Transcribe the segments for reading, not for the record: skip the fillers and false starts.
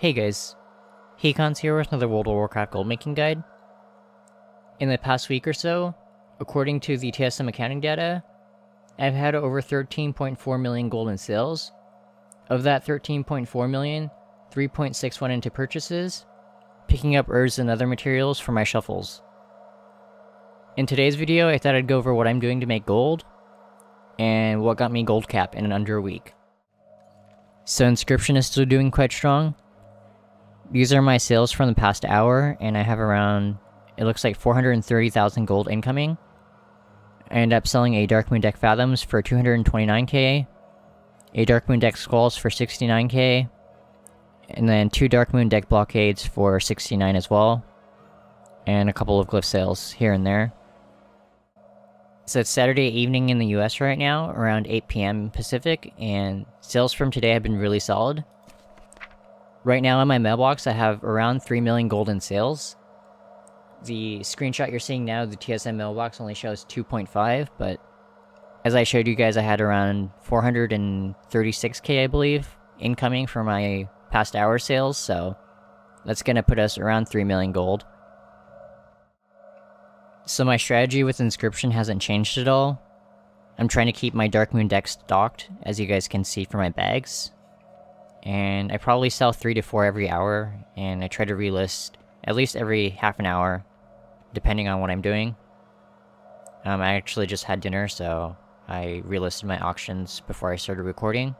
Hey guys, Haycon's here with another World of Warcraft gold making guide. In the past week or so, according to the TSM accounting data, I've had over 13.4 million gold in sales. Of that 13.4 million, 3.6 went into purchases, picking up herbs and other materials for my shuffles. In today's video, I thought I'd go over what I'm doing to make gold, and what got me gold cap in under a week. So Inscription is still doing quite strong. These are my sales from the past hour, and I have around, it looks like 430,000 gold incoming. I end up selling a Darkmoon deck Fathoms for 229k, a Darkmoon deck Skulls for 69k, and then 2 Darkmoon deck Blockades for 69 as well, and a couple of glyph sales here and there. So it's Saturday evening in the US right now, around 8 PM Pacific, and sales from today have been really solid. Right now in my mailbox I have around 3 million gold in sales. The screenshot you're seeing now, the TSM mailbox only shows 2.5, but as I showed you guys, I had around 436k I believe incoming for my past hour sales, so that's gonna put us around 3 million gold. So my strategy with Inscription hasn't changed at all. I'm trying to keep my Darkmoon deck stocked, as you guys can see from my bags. And I probably sell 3 to 4 every hour, and I try to relist at least every half an hour, depending on what I'm doing. I actually just had dinner, so I relisted my auctions before I started recording.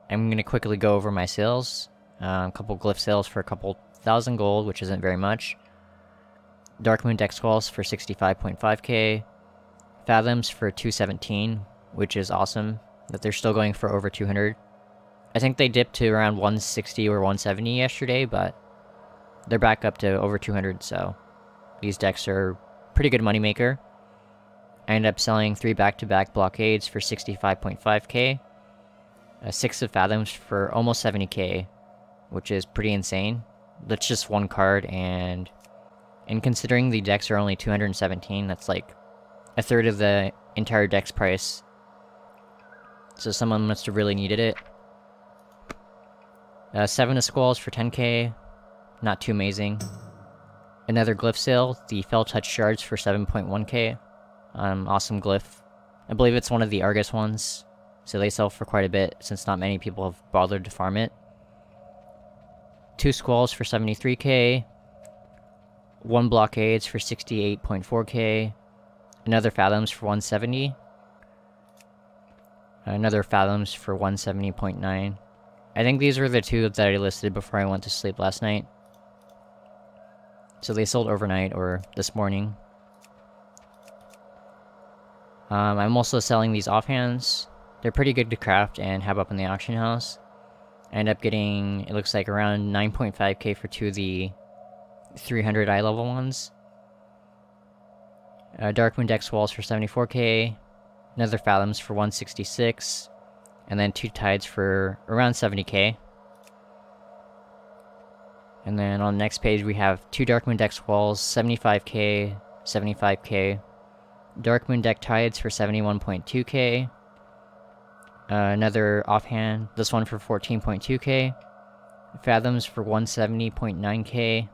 I'm going to quickly go over my sales. A couple glyph sales for a couple thousand gold, which isn't very much. Darkmoon deck Skulls for 65.5k. Fathoms for 217, which is awesome that they're still going for over 200. I think they dipped to around 160 or 170 yesterday, but they're back up to over 200, so these decks are pretty good moneymaker. I ended up selling 3 back-to-back Blockades for 65.5k, 6 of Fathoms for almost 70k, which is pretty insane. That's just one card, and considering the decks are only 217, that's like a third of the entire deck's price. So someone must have really needed it. 7 of Skulls for 10k, not too amazing. Another glyph sale, the Fell Touch Shards for 7.1k, awesome glyph. I believe it's one of the Argus ones, so they sell for quite a bit since not many people have bothered to farm it. 2 Skulls for 73k, 1 Blockades for 68.4k, another Fathoms for 170, another Fathoms for 170.9. I think these were the 2 that I listed before I went to sleep last night. So they sold overnight, or this morning. I'm also selling these offhands. They're pretty good to craft and have up in the auction house. I end up getting, it looks like around 9.5k for 2 of the 300 eye level ones. Darkmoon deck Skulls for 74k, another Fathoms for 166, and then 2 Tides for around 70k. And then on the next page we have 2 Darkmoon deck Skulls, 75k, 75k, Darkmoon deck Tides for 71.2k, another offhand, this one for 14.2k, Fathoms for 170.9k,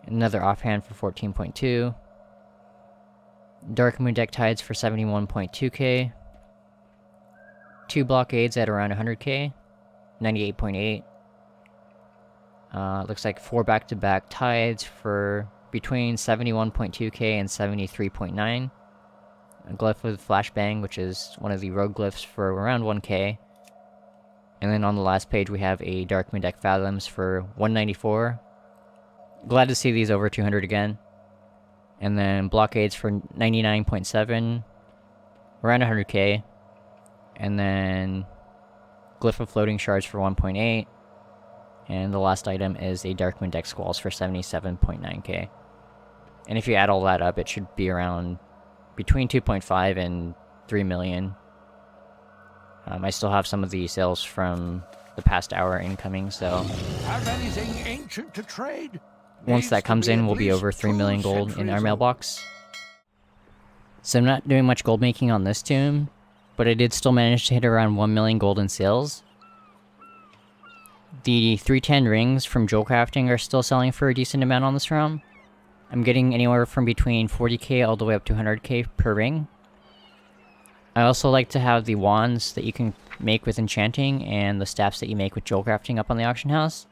another offhand for 14.2, Darkmoon deck Tides for 71.2k, 2 Blockades at around 100k, 98.8. Looks like 4 back-to-back Tides for between 71.2k and 73.9. A glyph with Flashbang, which is one of the rogue glyphs, for around 1k. And then on the last page we have a Darkmoon deck Fathoms for 194. Glad to see these over 200 again. And then Blockades for 99.7, around 100k. And then Glyph of Floating Shards for 1.8. And the last item is a Darkmoon deck Skulls for 77.9k. And if you add all that up, it should be around between 2.5 and 3 million. I still have some of the sales from the past hour incoming, so have anything ancient to trade? Once that comes in, we'll be over 3 million gold in our mailbox. So I'm not doing much gold making on this tomb, but I did still manage to hit around 1 million gold in sales. The 310 rings from jewel crafting are still selling for a decent amount on this realm. I'm getting anywhere from between 40k all the way up to 100k per ring. I also like to have the wands that you can make with enchanting and the staffs that you make with jewel crafting up on the auction house.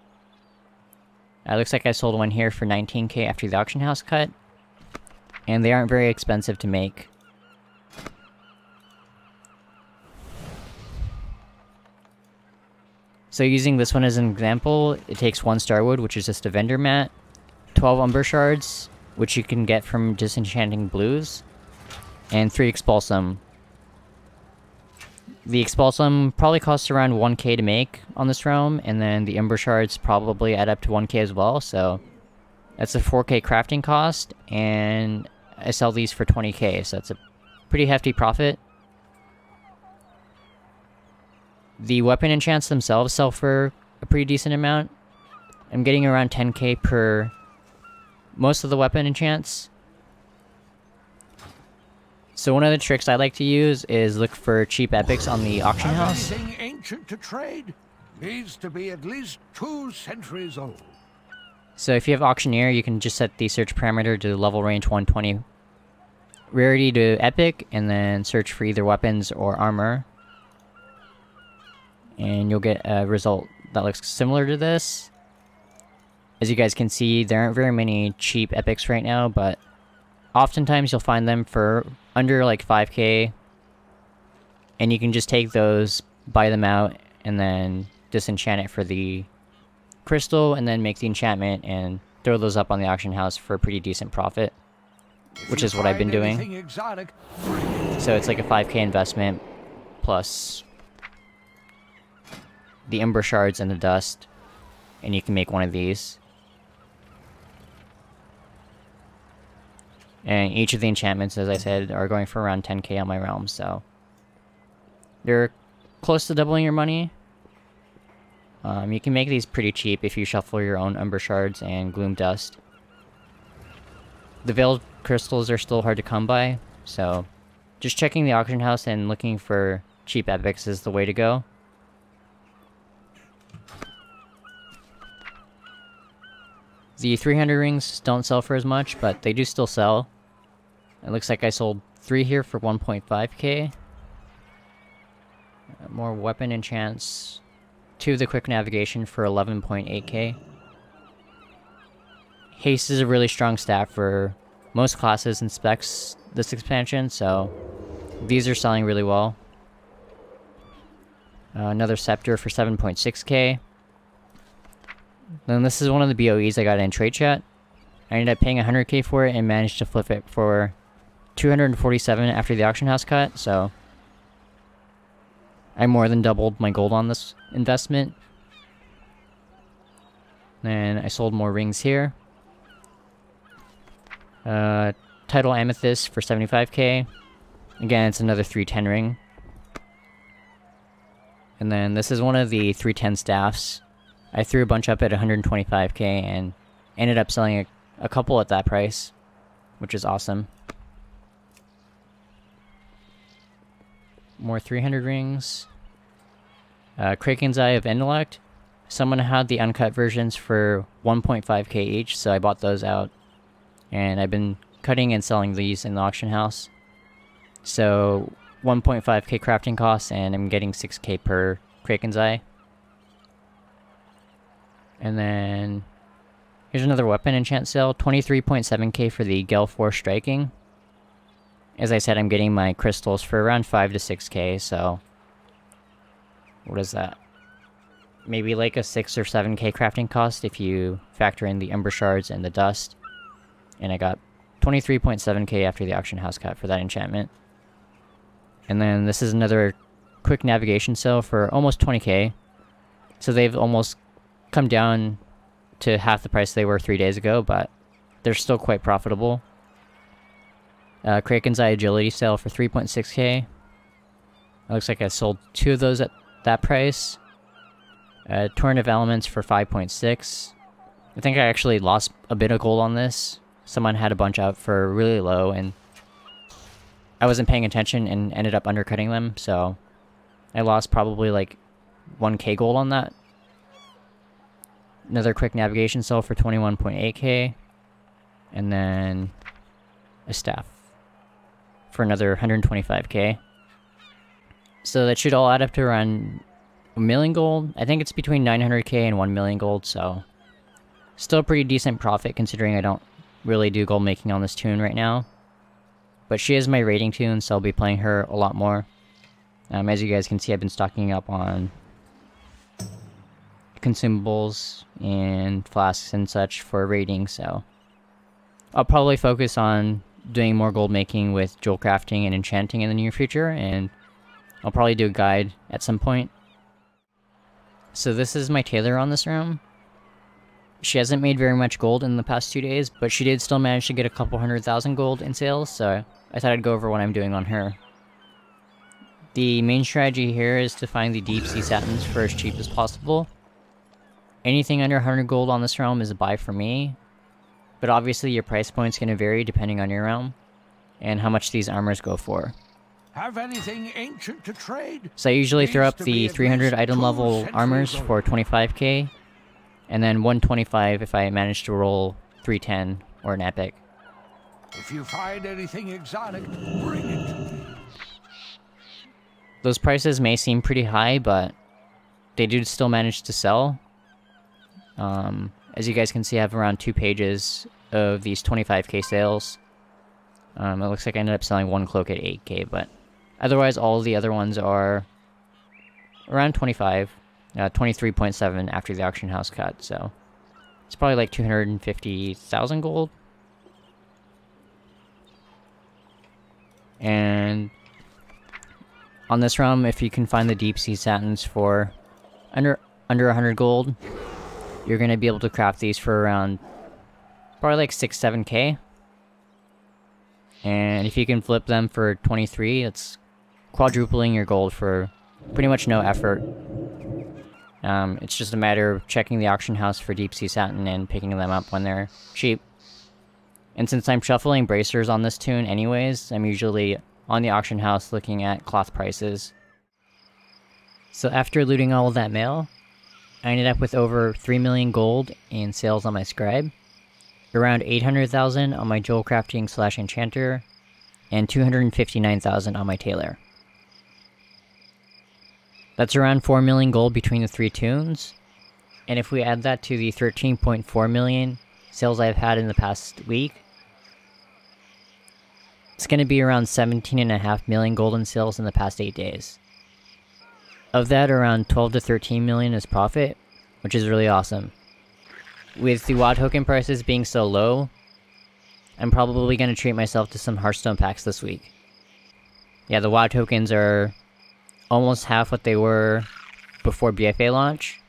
It looks like I sold one here for 19k after the auction house cut. And they aren't very expensive to make. So using this one as an example, it takes 1 starwood, which is just a vendor mat, 12 umber shards, which you can get from disenchanting blues, and 3 expulsum. The expulsum probably costs around 1k to make on this realm, and then the umber shards probably add up to 1k as well, so that's a 4k crafting cost, and I sell these for 20k, so that's a pretty hefty profit. The weapon enchants themselves sell for a pretty decent amount. I'm getting around 10k per most of the weapon enchants. So one of the tricks I like to use is look for cheap epics on the auction house. Anything ancient to trade needs to be at least 2 centuries old. So if you have auctioneer, you can just set the search parameter to level range 120. Rarity to epic, and then search for either weapons or armor. And you'll get a result that looks similar to this. As you guys can see, there aren't very many cheap epics right now, but oftentimes you'll find them for under like 5k. And you can just take those, buy them out, and then disenchant it for the crystal, and then make the enchantment and throw those up on the auction house for a pretty decent profit. Which is what I've been doing. Exotic, So it's like a 5k investment plus the ember shards and the dust, and you can make one of these. And each of the enchantments, as I said, are going for around 10k on my realm, so they're close to doubling your money. You can make these pretty cheap if you shuffle your own ember shards and gloom dust. The veiled crystals are still hard to come by, so just checking the auction house and looking for cheap epics is the way to go. The 300 rings don't sell for as much, but they do still sell. It looks like I sold 3 here for 1.5k. More weapon enchants. 2 of the quick navigation for 11.8k. Haste is a really strong staff for most classes and specs this expansion, so these are selling really well. Another scepter for 7.6k. Then this is one of the BOEs I got in trade chat. I ended up paying 100k for it and managed to flip it for 247 after the auction house cut, so I more than doubled my gold on this investment. Then I sold more rings here. Tidal Amethyst for 75k. Again, it's another 310 ring. And then this is one of the 310 staffs. I threw a bunch up at 125k and ended up selling a couple at that price, which is awesome. More 300 rings. Kraken's Eye of Intellect. Someone had the uncut versions for 1.5k each, so I bought those out. And I've been cutting and selling these in the auction house. So 1.5k crafting costs, and I'm getting 6k per Kraken's Eye. And then here's another weapon enchant sale, 23.7k for the Gale Force Striking. As I said, I'm getting my crystals for around 5 to 6k, so what is that? Maybe like a 6 or 7k crafting cost if you factor in the ember shards and the dust. And I got 23.7k after the auction house cut for that enchantment. And then this is another quick navigation sale for almost 20k. So they've almost come down to half the price they were 3 days ago, but they're still quite profitable. Kraken's Eye Agility sale for 3.6k. It looks like I sold 2 of those at that price. Torrent of Elements for 5.6. I think I actually lost a bit of gold on this. Someone had a bunch out for really low, and I wasn't paying attention and ended up undercutting them, so I lost probably like 1k gold on that. another quick navigation cell for 21.8k, and then a staff for another 125k. So that should all add up to around 1 million gold. I think it's between 900k and 1 million gold, so still a pretty decent profit considering I don't really do gold making on this toon right now. But she is my rating toon, so I'll be playing her a lot more. As you guys can see, I've been stocking up on consumables and flasks and such for raiding, so I'll probably focus on doing more gold making with jewel crafting and enchanting in the near future, and I'll probably do a guide at some point. So this is my tailor on this realm. She hasn't made very much gold in the past 2 days, but she did still manage to get a couple 100,000 gold in sales, so I thought I'd go over what I'm doing on her. The main strategy here is to find the deep sea satins for as cheap as possible. Anything under 100 gold on this realm is a buy for me, but obviously your price point's going to vary depending on your realm and how much these armors go for. Have anything ancient to trade? So I usually throw up Needs to be the at 300 least item 2 level centuries armors old. for 25k, and then 125 if I manage to roll 310 or an epic. If you find anything exotic, bring it to me. Those prices may seem pretty high, but they do still manage to sell. As you guys can see, I have around 2 pages of these 25k sales. It looks like I ended up selling 1 cloak at 8k, but otherwise all the other ones are around 25, 23.7 after the auction house cut, so it's probably like 250,000 gold. And on this realm, if you can find the deep sea satins for under 100 gold, you're going to be able to craft these for around probably like 6-7k. And if you can flip them for 23, it's quadrupling your gold for pretty much no effort. It's just a matter of checking the auction house for deep sea satin and picking them up when they're cheap. And since I'm shuffling bracers on this toon anyways, I'm usually on the auction house looking at cloth prices. So after looting all of that mail, I ended up with over 3 million gold in sales on my scribe, around 800,000 on my jewel crafting / enchanter, and 259,000 on my tailor. That's around 4 million gold between the 3 toons, and if we add that to the 13.4 million sales I've had in the past week, it's going to be around 17.5 million gold in sales in the past 8 days. Of that, around 12 to 13 million is profit, which is really awesome. With the WoW token prices being so low, I'm probably going to treat myself to some Hearthstone packs this week. Yeah, the WoW tokens are almost half what they were before BFA launch.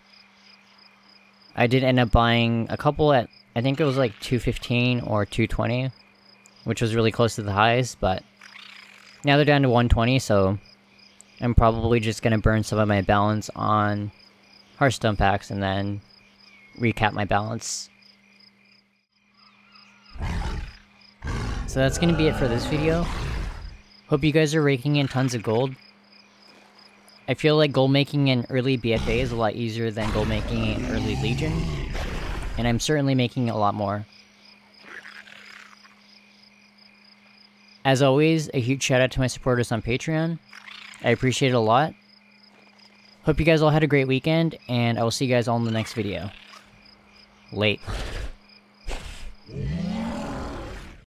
I did end up buying a couple at, I think it was like 215 or 220, which was really close to the highs, but now they're down to 120, so I'm probably just going to burn some of my balance on Hearthstone packs and then recap my balance. So that's going to be it for this video. Hope you guys are raking in tons of gold. I feel like gold making in early BFA is a lot easier than gold making in early Legion, and I'm certainly making a lot more. As always, a huge shout out to my supporters on Patreon. I appreciate it a lot. Hope you guys all had a great weekend, and I will see you guys all in the next video. Late.